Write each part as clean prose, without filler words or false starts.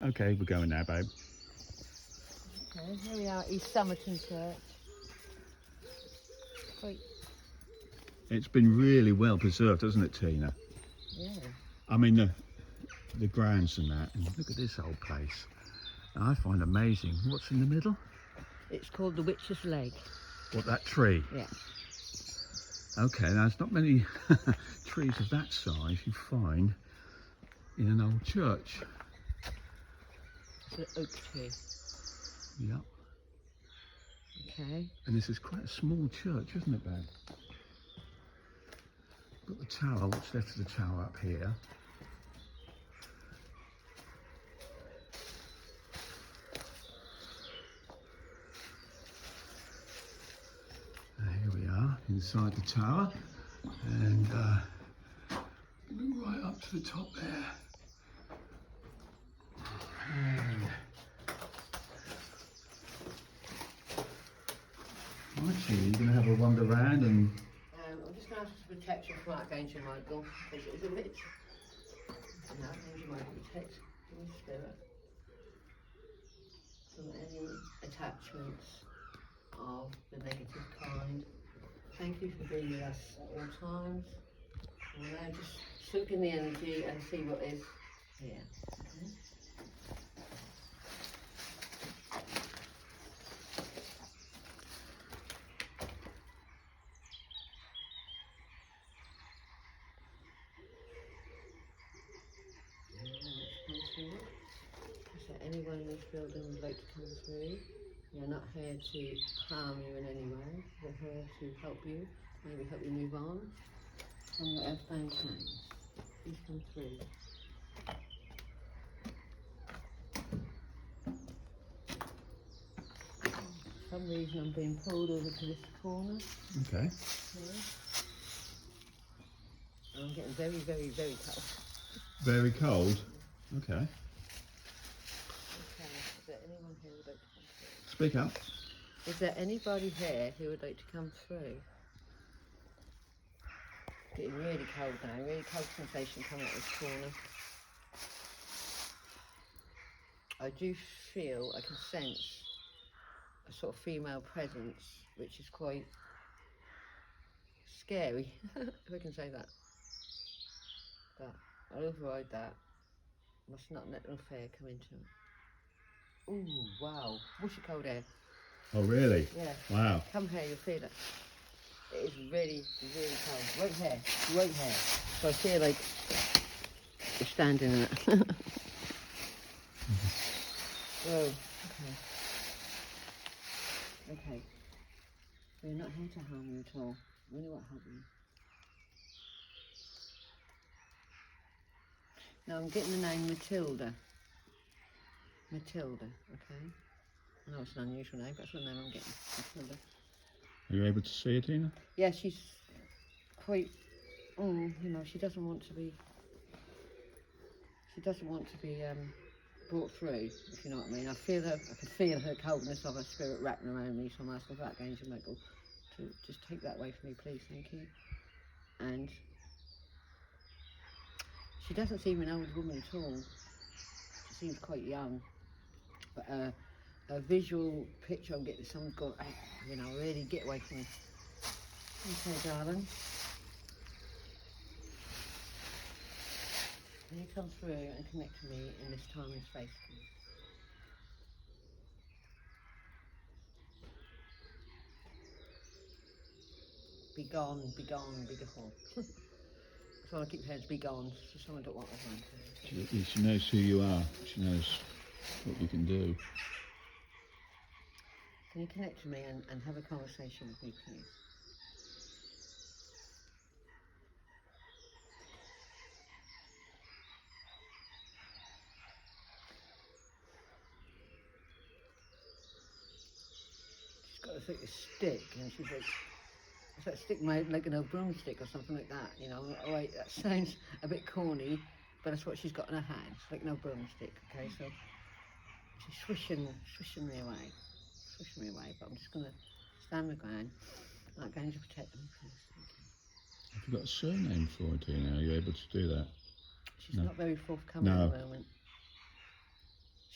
Okay, we're going now, babe. Okay, here we are at East Somerton Church. Quite, It's been really well preserved, hasn't it, Tina? yeah. I mean, the grounds and that. And look at this old place. I find amazing. What's in the middle? It's called the Witch's Leg. What, that tree? Yeah. Okay, now there's not many trees of that size you find in an old church. It's an oak tree. Yep. Okay. And this is quite a small church, isn't it, babe? Got the tower, what's left of the tower up here. Here we are, inside the tower. And look right up to the top there. And actually, you're going to have a wander around and... I'm just going to ask for protection from Archangel Michael, because it is a bit... Archangel Michael protect your spirit from any attachments of the negative kind. Thank you for being with us at all times. And now just soak in the energy and see what is here. Okay? Is there anyone in this building would like to come through? We're not here to harm you in any way. We're here to help you, maybe help you move on from your earthbound chains. Please come through. For some reason I'm being pulled over to this corner. Okay. Here. And I'm getting very, very, very cold. Very cold? Okay. Okay, is there anyone here who would like to come through? Speak up. Is there anybody here who would like to come through? Getting really cold now, really cold sensation coming out this corner. I do feel, I can sense a sort of female presence, which is quite scary, if I can say that. But I'll override that. Must not let no fear come into it. Ooh, wow. Mushy cold air. Oh, really? Yeah. Wow. Come here, you'll feel it. It is really, really cold. Right here, right here. So I feel like you're standing in it. Whoa, okay. Okay. We're not here to harm you at all. We only want to help you. Now I'm getting the name Matilda. Matilda, okay? I know it's an unusual name, but that's the name I'm getting. Matilda. Are you able to see it, Tina? Yeah, she's quite, you know, she doesn't want to be brought through, if you know what I mean. I can feel her coldness of her spirit wrapping around me, so I'm asking for Archangel Michael to just take that away from me, please, thank you. And she doesn't seem an old woman at all. She seems quite young, but a visual picture I'm getting, someone's gone, you know, really get away from me. Okay, darling. Can you come through and connect to me in this time and space, please? Be gone, be gone, be gone. So I keep saying be gone, so someone don't want my hand. She knows who you are. She knows what you can do. Can you connect to me and have a conversation with me, please? She's got a stick, and she's like, it's that stick made like an old broomstick or something like that, you know. Oh, wait, that sounds a bit corny, but that's what she's got in her hand. It's like an old broomstick, okay? So she's swishing me away. Swishing me away, but I'm just going to stand my ground. I'm not going to protect them, please. Have you got a surname for her, Tina? Are you able to do that? She's not very forthcoming at the moment.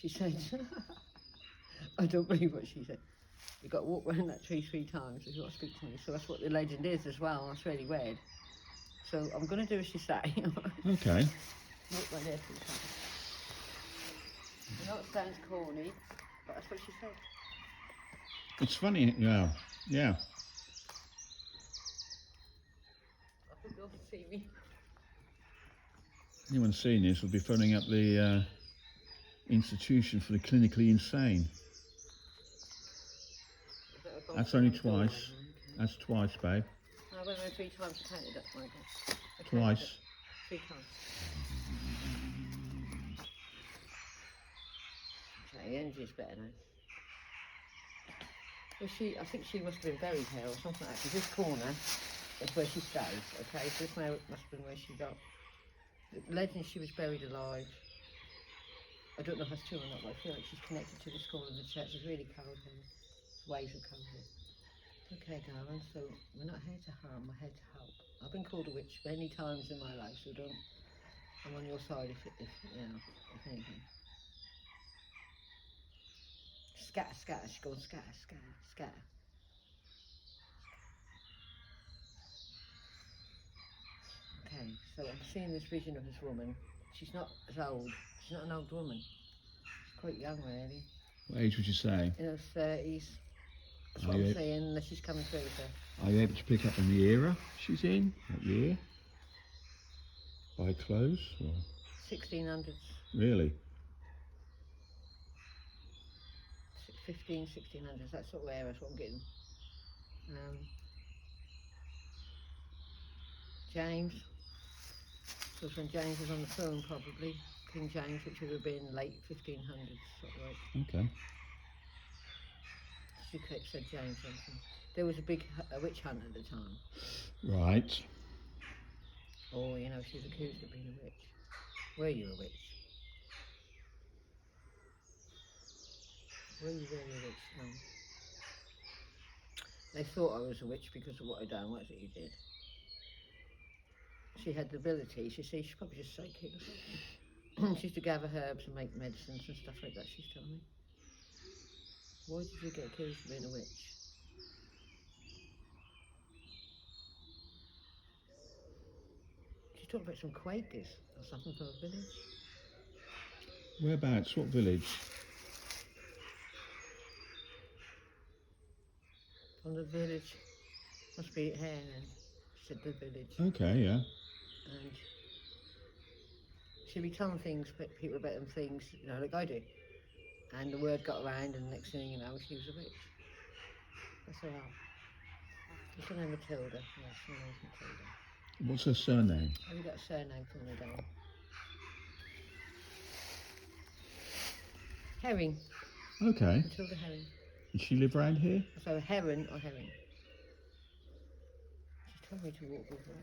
She said, I don't believe what she said. You've got to walk around that tree 3 times if you want to speak to me. So that's what the legend is as well. That's really weird. So I'm going to do as she say. Okay. Walk right there 3 times. I know it sounds corny, but that's what she said. It's funny, yeah. Yeah. I think they'll see me. Anyone seeing this will be phoning up the institution for the clinically insane. That's only twice. That's twice, babe. I went around 3 times to count it up, Michael. Twice. 3 times. Okay, the energy's better now. Well, I think she must have been buried here or something like that. 'Cause this corner is where she stays, okay? So this must have been where she got. The legend she was buried alive. I don't know if that's true or not, but I feel like she's connected to the school and the church. It's really cold here. It's waves of cold here. Okay, darling, so we're not here to harm, we're here to help. I've been called a witch many times in my life, so I'm on your side if anything. Scatter, scatter, she goes scatter, scatter, scatter. Okay, so I'm seeing this vision of this woman. She's not as old, she's not an old woman. She's quite young really. What age would you say? In her 30s. That's what I'm saying, unless she's coming through with her. Are you able to pick up on the era she's in? What year? By clothes? Or? 1600s. Really? 1600s, that sort of era, that's what I'm getting. James. So when James was on the throne probably. King James, which would have been late 1500s, sort of like. Okay. She said James something. There was a big witch hunt at the time. Right. Or, you know, she was accused of being a witch. Were you a witch? Were you really a witch? No. They thought I was a witch because of what I'd done. What is it you did? She had the ability. She's probably just psychic or something. She used to gather herbs and make medicines and stuff like that, she's telling me. Why did you get accused of being a witch? She's talking about some Quakers or something from a village. Whereabouts? What village? From the village. Must be here then. She said the village. Okay, yeah. And she'd be telling people about them things, you know, like I do. And the word got around, and the next thing you know, she was a witch. That's her out. What's her name? Matilda. Yes, her name's Matilda. What's her surname? Have you got a surname for me, down? Herring. Okay. Matilda Herring. Does she live around here? So Heron or Herring. She's told me to walk with her.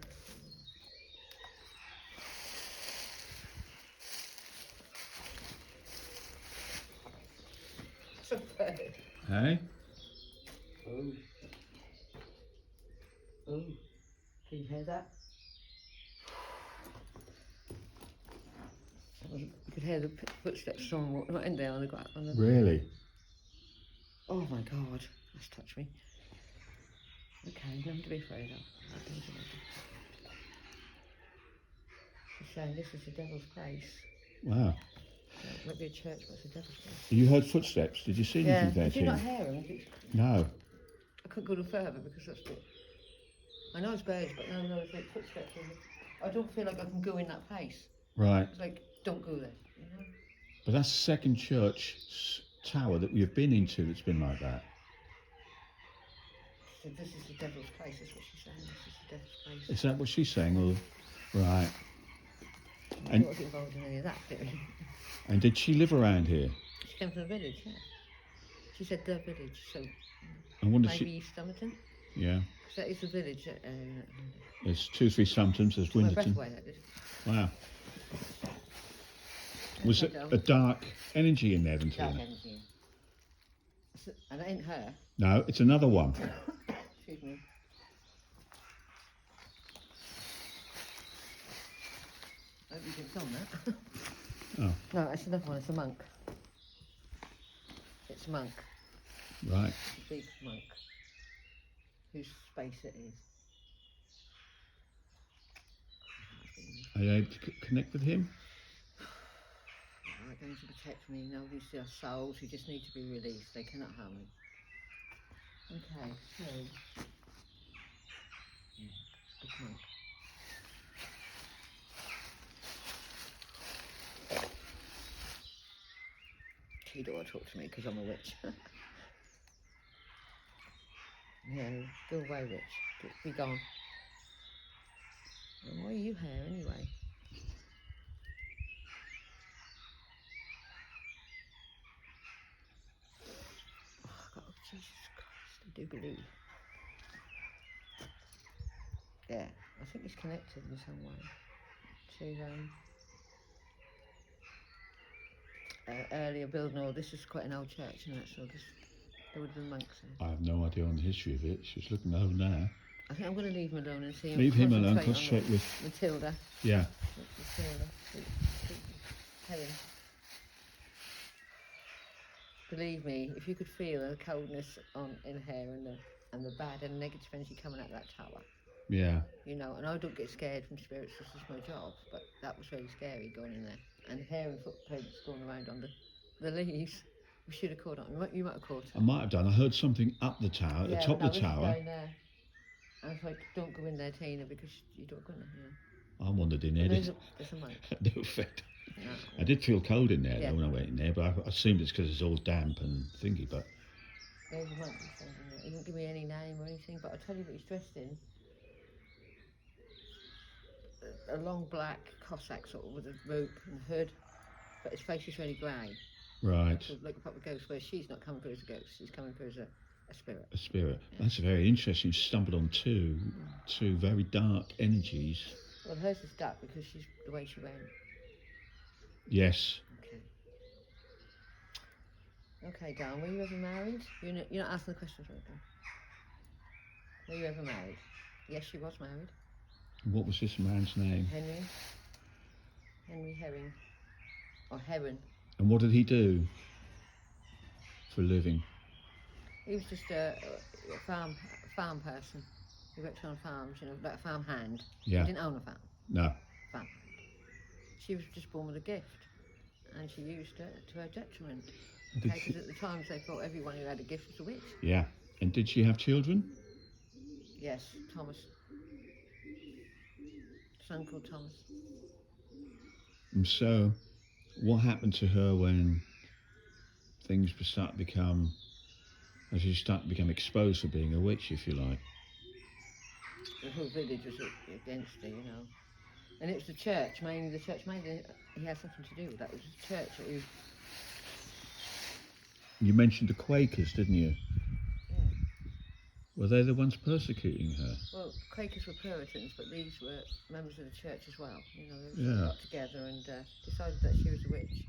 It's a bird. Hey? Oh. Oh. Can you hear that? You could hear the footsteps of someone walking right in there on the ground. Really? Oh my God, that's touched me. Okay, nothing to be afraid of. She's saying this is the devil's place. Wow. It might be a church, but it's the devil's place. You heard footsteps. Did you see anything there, Did you not Tim? hear them? No. I couldn't go no further because that's it. I know it's birds, but no, it's like footsteps. I don't feel like I can go in that place. Right. It's like, don't go there, you know? But that's the second church tower that we've been into that's been like that. So this is the devil's place, that's what she's saying. This is the devil's place. Is that what she's saying? Or, right. I And- don't get involved in any of that, did we? And did she live around here? She came from the village, yeah. She said the village, so And what does maybe Somerton? Yeah. So that is the village. There's 2, 3 Somertons. There's My breath Winterton. away, that did. Wow. Was it a dark energy in there, Dark Valentina? energy. And that ain't her. No, it's another one. Excuse me. I hope you can film that. Oh. No, that's another one. It's a monk. it's a monk, Right. a big monk, whose space it is. Are you able to connect with him? They're going to protect me. No, these are souls who just need to be released. They cannot harm me. Okay, so yeah, big monk. She don't want to talk to me because I'm a witch. Yeah, go away, witch. Be gone. And why are you here anyway? Oh, God, Jesus Christ, I do believe. Yeah, I think he's connected in some way to earlier building. Or this is quite an old church, isn't it? So there would have been monks there. I have no idea on the history of it. She's looking over now. I think I'm going to leave him alone and see him. Leave him alone. Concentrate Concentrate with Matilda. Yeah. Matilda. Helen. Believe me, if you could feel the coldness in her and the bad and negative energy coming out of that tower. Yeah. You know, and I don't get scared from spirits, this is my job, but that was very scary going in there. And hair and footprints going around on the leaves. We should have caught on. You might have caught it. I might have done. I heard something up the tower, at the top of the tower. Down there. I was like, don't go in there, Tina, because you don't go in there, you know. I wandered in there. There's a monk. No effect. No. I did feel cold in there though when I went in there, but I assumed it's because it's all damp and thingy, but... There's a monk. He didn't give me any name or anything, but I'll tell you what he's dressed in. A long black Cossack sort of with a rope and hood, but his face is really grey. Right. So like a proper ghost, where she's not coming through as a ghost, she's coming through as a spirit. A spirit. Yeah. That's very interesting. You stumbled on two very dark energies. Well, hers is dark because she's the way she went. Yes. Okay. Okay, Dan, were you ever married? You're not asking the questions right now. Were you ever married? Yes, she was married. What was this man's name? Henry Herring. Or Heron. And what did he do for a living? He was just a farm person. He worked on farms, you know, like a farm hand. Yeah. He didn't own a farm. No. Farm hand. She was just born with a gift, and she used it to her detriment. Because at the times they thought everyone who had a gift was a witch. Yeah. And did she have children? Yes, Thomas. Son called Thomas. And so, what happened to her when things start to become, as you start to become exposed for being a witch, if you like? The whole village was against her, you know. And it was the church, mainly the church, mainly he had something to do with that. It was the church who... You mentioned the Quakers, didn't you? Yeah. Were they the ones persecuting her? Well, Quakers were Puritans, but these were members of the church as well. You know, they got together and decided that she was a witch.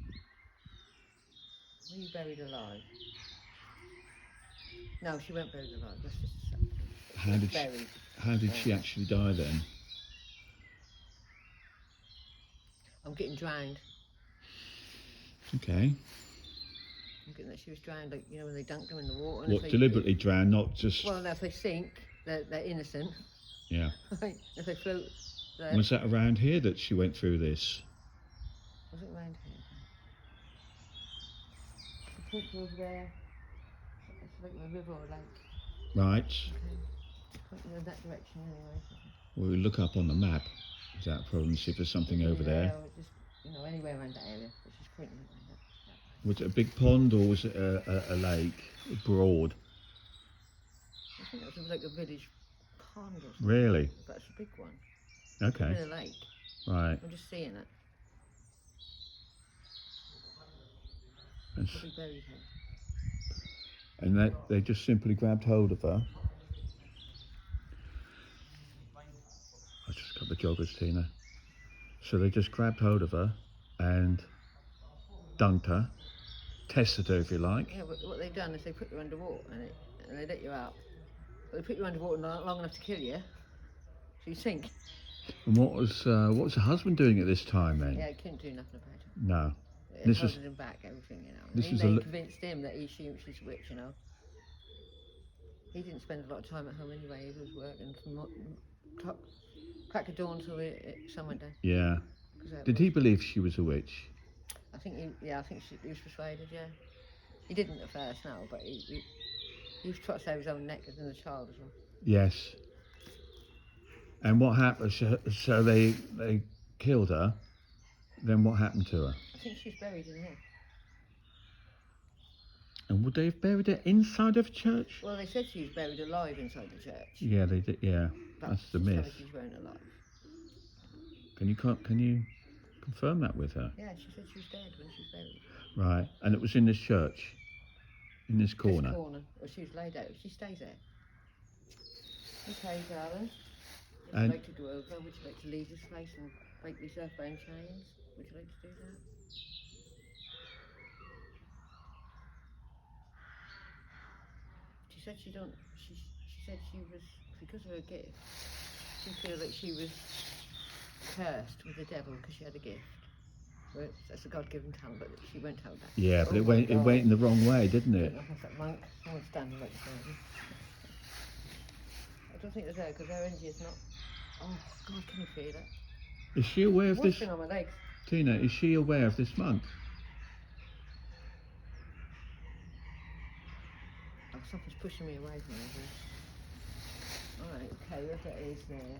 Were you buried alive? No, she weren't buried alive. That's just a separate. How did she actually die then? I'm getting drowned. Okay. I'm getting that she was drowned, like, you know, when they dunked them in the water. And deliberately drowned, not just... Well, no, if they sink, they're innocent. Yeah. If they float... Was that around here that she went through this? Was it around here? The picture was there. It's like a river or a lake. Right. Okay. Pointing in that direction anyway. We'll look up on the map without a problem, see if there's something over there. Or just, you know, anywhere around that area, but she's pointing it like that. Was it a big pond or was it a lake, broad? I think it was like a village pond or something. Really? But it's a big one. Okay. In a lake. Right. I'm just seeing it. And, Probably buried her. and they just simply grabbed hold of her. I just got the joggers, Tina. So they just grabbed hold of her and dunked her, tested her if you like. Yeah, but what they've done is they put you underwater and they let you out. But they put you underwater not long enough to kill you, so you sink. And what was her husband doing at this time then? Yeah, he couldn't do nothing about it. No. Yeah. It This was holding him back, everything, you know. this And was they convinced him that she's a witch, you know. He didn't spend a lot of time at home anyway. He was working from crack of dawn till sun went down. yeah. Did he believe she was a witch? I think I think he was persuaded. Yeah, he didn't at first, no, but he was trying to save his own neck as a child as well. Yes. And what happened? So they killed her. Then what happened to her? I think she's buried in here. And would they have buried her inside of a church? Well, they said she was buried alive inside the church. Yeah, they did. Yeah, But that's the myth. She's buried alive. Can you confirm that with her? Yeah, she said she was dead when she was buried. Right, and it was in this church, in this corner. This corner. Well, she was laid out. She stays there. Okay, darling. Would you like to go over? Would you like to leave this place and break these earthbound chains? Would you like to do that? She said she don't. She said she was, because of her gift. She feel that she was cursed with the devil because she had a gift. Well, that's a God-given talent, but she won't tell that. Yeah, but it went in the wrong way, didn't it? What's that monk? Someone's standing right beside me. I don't think it's there because her energy is not. Oh God, can you feel it? Is she aware of this? On my legs. Tina, is she aware of this monk? Oh, something's pushing me away from her. Alright, okay, whoever it is there.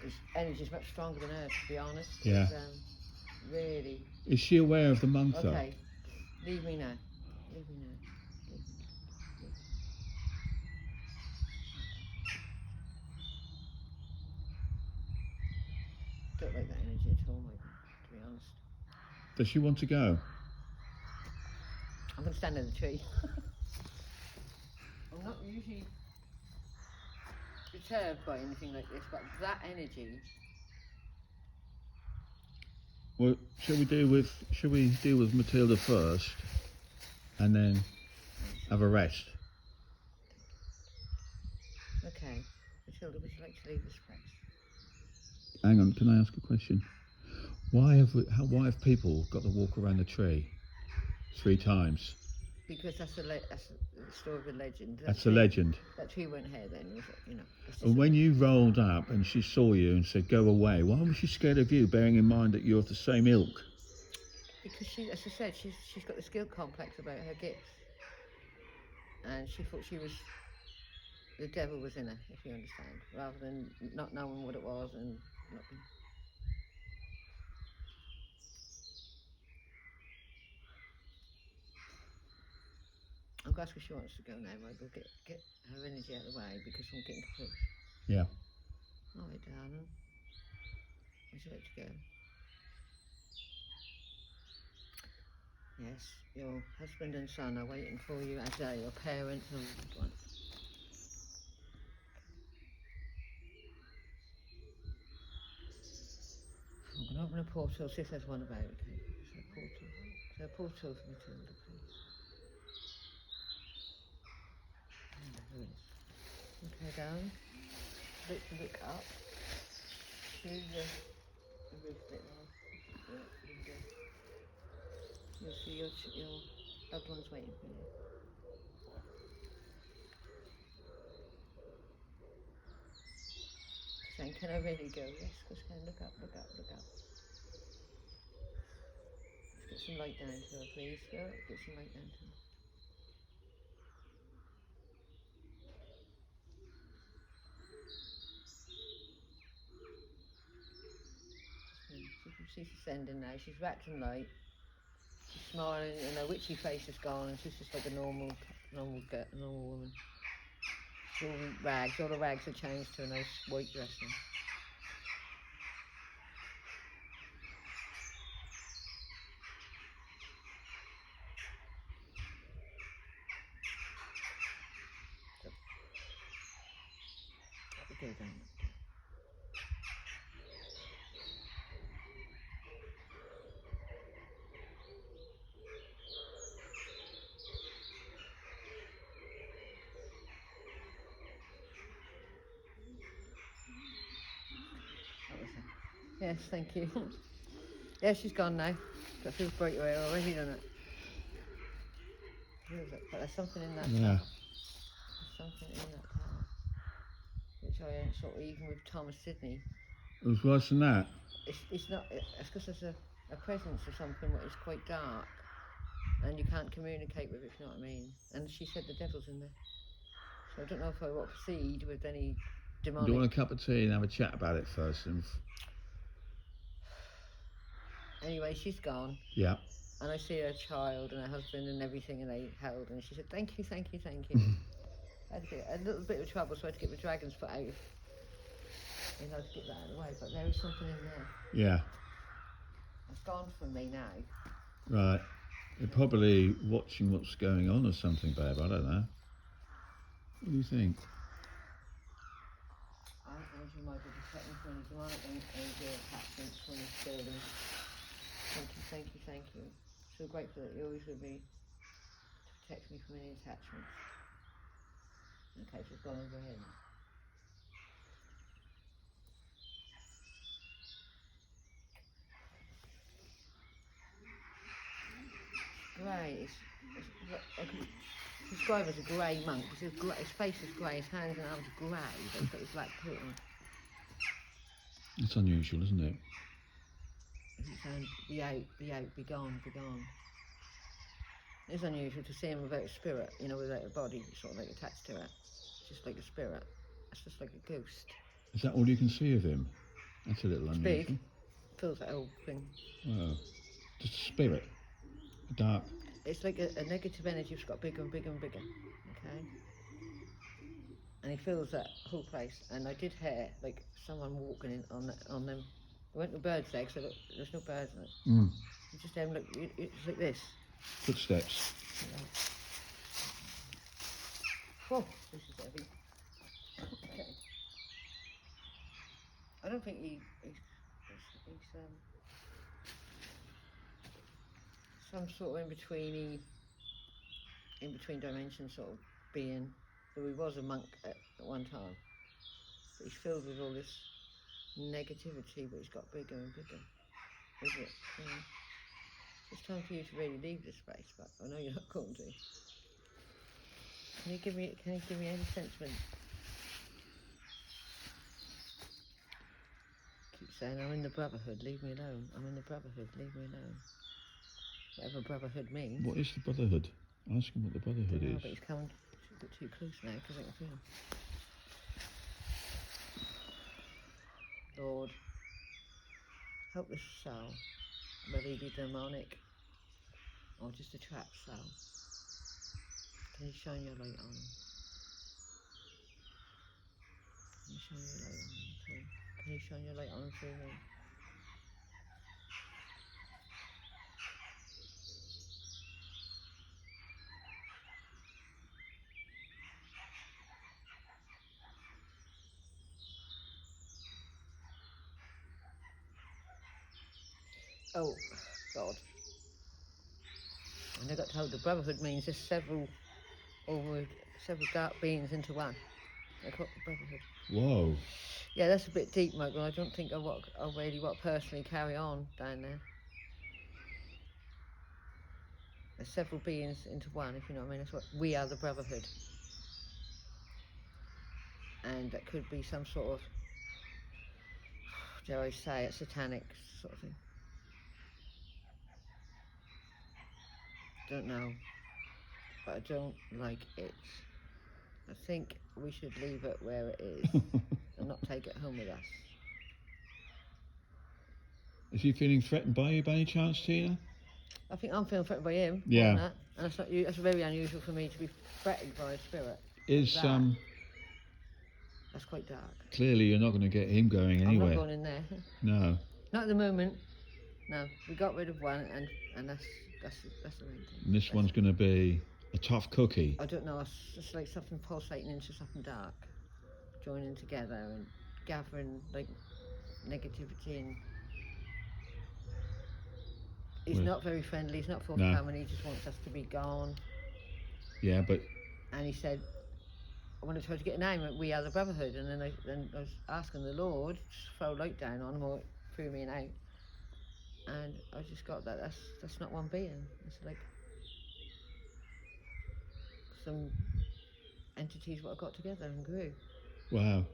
His energy's much stronger than hers, to be honest. Yeah. It's, really. Is she aware of the monk though? Okay, leave me now. Leave me now. Leave me. Don't like that energy at all, Michael, to be honest. Does she want to go? I'm going to stand in the tree. I'm not usually perturbed by anything like this, but that energy. Well, shall we deal with Matilda first, and then have a rest? Okay, Matilda, would you like to leave this place? Hang on, can I ask a question? Why have people got to walk around the tree 3 times? Because that's the story of a legend. That's a legend. That tree went here then, was it? You know. And when you rolled up and she saw you and said, "Go away," why was she scared of you, bearing in mind that you're of the same ilk? Because she, as I said, she's got this guilt complex about her gifts, and she thought the devil was in her, if you understand, rather than not knowing what it was and not being. I'm glad she wants to go now, Michael. Get her energy out of the way because I'm getting pushed. Yeah. All right, darling. Would you like to go? Yes, your husband and son are waiting for you, as are your parents and one. I'm going to open a portal, see if there's one about. Okay, is there a portal? Is there a portal for Matilda, please? There is. Okay, darling. Look up. To the roof bit there. You'll see your loved ones waiting for you. Saying, can I really go? Yes, because can. Look up, look up, look up. Let's get some light down to her, please. Go, get some light down to her. She's ascending now. She's wrapped in light. She's smiling, and her witchy face is gone, and she's just like a normal woman. She's all rags. All the rags are changed to a nice white dress now. Go down. That was it. Yes, thank you. Yeah, she's gone now. But it feels brighter here already, doesn't it? Feels it, but there's something in that Yeah. tower. There's something in that tower. Which I ain't sort of, even with Thomas Sidney. It was worse than that. It's not, it's because there's a presence or something that is quite dark. And you can't communicate with it, if you know what I mean. And she said the devil's in there. So I don't know if I want to proceed with any Do you demonic. want a cup of tea and have a chat about it first? Anyway, she's gone. Yeah. And I see her child and her husband and everything, and they held, and she said, "Thank you, thank you, thank you." I had to get a little bit of trouble, so I had to get the dragon's foot out. You know, to get that out of the way. But there is something in there. Yeah. It's gone from me now. Right. You're probably watching what's going on or something, babe. I don't know. What do you think? I think you might be protecting from any demonic energy attachments from this building. Thank you, thank you, thank you. So grateful that you're always with me to protect me from any attachments. Okay, she's gone over here now. Grey. I could describe him as a grey monk. His face is grey, his hands and arms are grey. They've got his black coat on. It's unusual, isn't it? He's saying, be out, be gone, be gone. It's unusual to see him without a spirit, you know, without a body sort of like attached to it. Just like a spirit. It's just like a ghost. Is that all you can see of him? That's a little It's unusual. big. Feels that whole thing. Wow. Just a spirit. Dark. It's like a negative energy that's got bigger and bigger and bigger. Okay? And he feels that whole place. And I did hear like someone walking in on them. There weren't no birds there, so there's no birds in it. Mm. You just have look. It's like this. Footsteps. Whoa, this is heavy. Okay. I don't think he's some sort of in between dimension sort of being. So he was a monk at one time, but he's filled with all this negativity, but he's got bigger and bigger. Is it? Yeah. It's time for you to really leave this place, but I know you're not going to. Can you give me any sentiment? Keep saying, I'm in the brotherhood, leave me alone. I'm in the brotherhood, leave me alone. Whatever brotherhood means. What is the Brotherhood? Ask him what the Brotherhood is. But he's coming a bit too close now because I can feel him. Lord, help this soul, whether he be demonic or just a trapped soul. Can you shine your light on him? Can you shine your light on him too? Can you shine your light on him through me? Oh, God. And I got told the brotherhood means there's several dark beings into one. They call it the brotherhood. Whoa. Yeah, that's a bit deep, Michael. I don't think I really want personally carry on down there. There's several beings into one, if you know what I mean. That's what we are, the brotherhood. And that could be some sort of, dare I say it, satanic sort of thing. Don't know. But I don't like it. I think we should leave it where it is and not take it home with us. Is he feeling threatened by you by any chance, Tina? I think I'm feeling threatened by him. Yeah. That. And that's very unusual for me to be threatened by a spirit. Is That's quite dark. Clearly you're not going to get him going anywhere. I'm not going in there. No. Not at the moment. No, we got rid of one, and that's the main thing. And this one's going to be a tough cookie. I don't know. It's just like something pulsating into something dark, joining together and gathering like negativity. And he's not very friendly. He's not forthcoming. No. He just wants us to be gone. Yeah, but. And he said, I want to try to get a name. We are the brotherhood. And then I was asking the Lord to throw light down on him or through me and out. and I just got that that's not one being. It's like some entities what I got together and grew. Wow.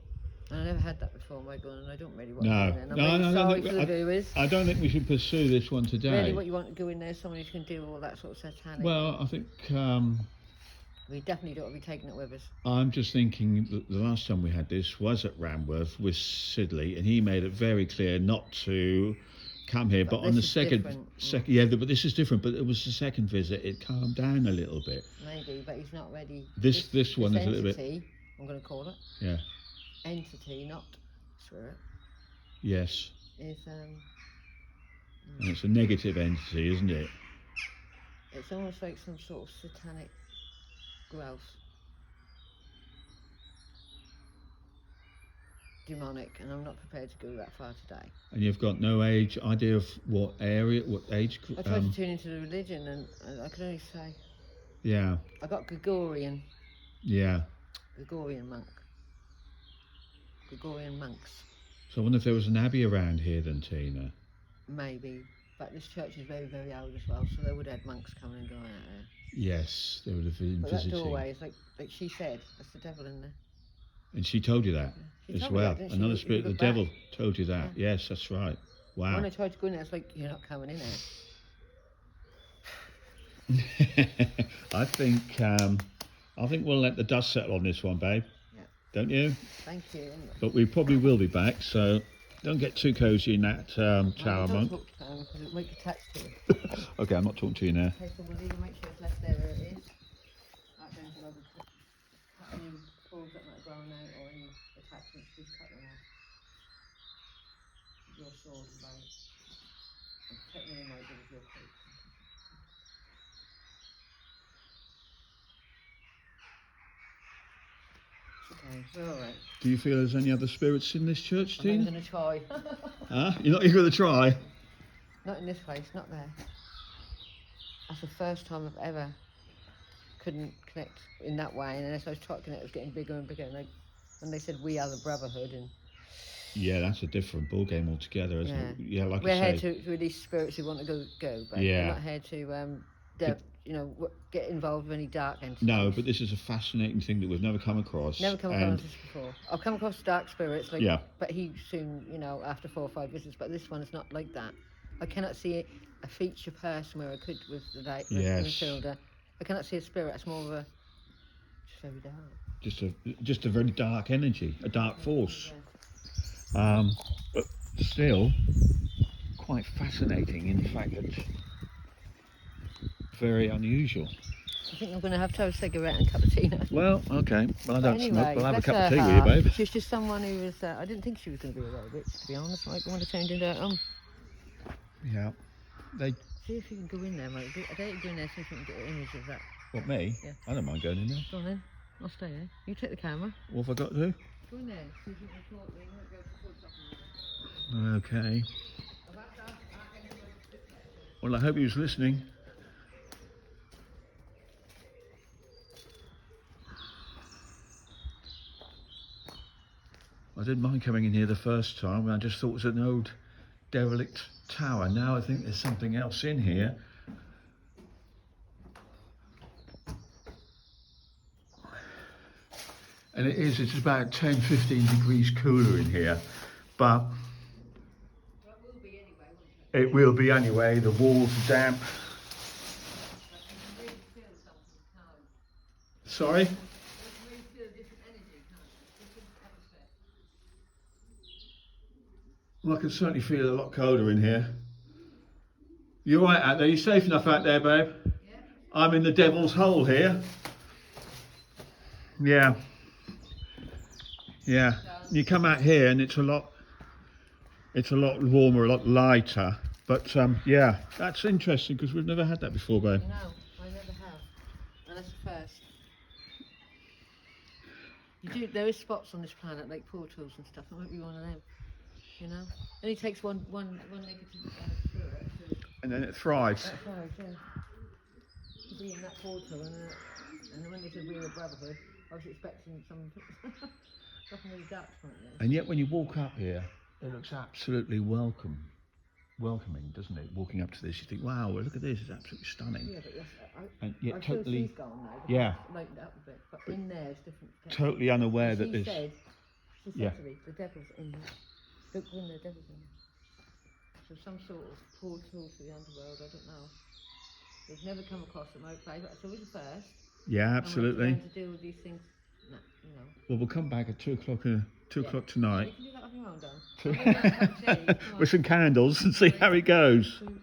And I never had that before, Michael, and I don't really want to go No, in there. And I'm no, really no, no. sorry for the viewers. I don't think we should pursue this one today. Really, what you want to go in there, someone who can do all that sort of satanic. Well, I think We definitely don't want to be taking it with us. I'm just thinking that the last time we had this was at Ramworth with Sidley, and he made it very clear not to come here. But on the second, yeah, but this is different. But it was the second visit; it calmed down a little bit. Maybe, but he's not ready. This one is a little bit. I'm going to call it. Yeah. Entity, not spirit. Yes. Is And it's a negative entity, isn't it? It's almost like some sort of satanic growth. Demonic, and I'm not prepared to go that far today. And you've got no idea of what age I tried to tune into the religion, and I could only say. Yeah. I got Gregorian. Yeah. Gregorian monk. Gregorian monks. So I wonder if there was an abbey around here then, Tina. Maybe, but this church is very, very old as well, so they would have had monks coming and going out there. Yes, they would have been but visiting. That doorway is like she said, that's the devil in there. And she told you that as well. That, Another spirit of the devil told you that. Yeah. Yes, that's right. Wow. When I tried to go in there, it's like, you're not coming in there. I think we'll let the dust settle on this one, babe. Yeah. Don't you? Thank you. But we probably will be back, so don't get too cosy in that tower, monk. Don't talk to Pam because it'll make you attached to it. Okay, I'm not talking to you now. Okay, so we'll either make sure it's left there where it is. That then we'll cut any balls that might have grown out or any attachments, just cut them off. Your sword and bow. And take me in my with your coat. Okay, we're alright. Do you feel there's any other spirits in this church, Tina? I'm going to try. Huh? You're going to try? Not in this place, not there. That's the first time I've ever couldn't connect in that way, and as I was trying to connect, it was getting bigger and bigger. And they said we are the brotherhood, and yeah, that's a different ball game altogether, isn't it? Yeah, like we're I say, here to release spirits who want to go, but yeah. we're not here to get involved with any dark entities. No, but this is a fascinating thing that we've never come across. Never come across this before. I've come across dark spirits, yeah. But he soon, after 4 or 5 visits. But this one is not like that. I cannot see a feature person where I could with the Matilda. I cannot see a spirit. It's more of a just very dark. Just a very dark energy, a dark force. Yeah. But still quite fascinating in the fact that very unusual. I think I'm going to have a cigarette and a cup of tea now. Well, okay. Well, I don't smoke, but I'll have a cup of tea heart. with you, babe. She's just someone who was, I didn't think she was going to be a robot, to be honest. Like, I want to turn into Yeah. See if you can go in there, mate. I dare you go in there, see if you can get an image of that. What, me? Yeah. I don't mind going in there. Go on then. I'll stay there. You take the camera. What have I got to do? Go in there. See if you can talk. You might be able to talk something. Okay. Well, I hope he was listening. I didn't mind coming in here the first time. I just thought it was an old derelict tower. Now I think there's something else in here. And it's about 10-15 degrees cooler in here, but it will be anyway. The walls are damp. Sorry? Well, I can certainly feel a lot colder in here. You all right out there? You safe enough out there, babe? Yeah. I'm in the devil's hole here. Yeah. Yeah. You come out here and it's a lot warmer, a lot lighter. But yeah, that's interesting because we've never had that before, babe. No, I never have. And that's the first. There is spots on this planet like portals and stuff. It might be one of them. It only takes one negative spirit to... And then it thrives. That thrives, yeah. To be in that portal, and when they said we were a brotherhood, I was expecting something really dark. And yet when you walk up here, it looks absolutely welcome. welcoming, doesn't it? Walking up to this, you think, wow, well, look at this, it's absolutely stunning. Yeah, but And yet I'm sure totally, she's gone now. Because yeah, it's lightened up a bit, but in there is different. totally unaware that She this. said Yeah. to me, the devil's in there. Don't go in there, the devil's in there. So some sort of portal to the underworld, I don't know. We've never come across them outside, but it's always a first. Yeah, And absolutely. we have to learn to deal with these things, you know. Well, we'll come back at 2 o'clock. 2 o'clock You tonight can do that on your own, Dan. with some candles and see how it goes.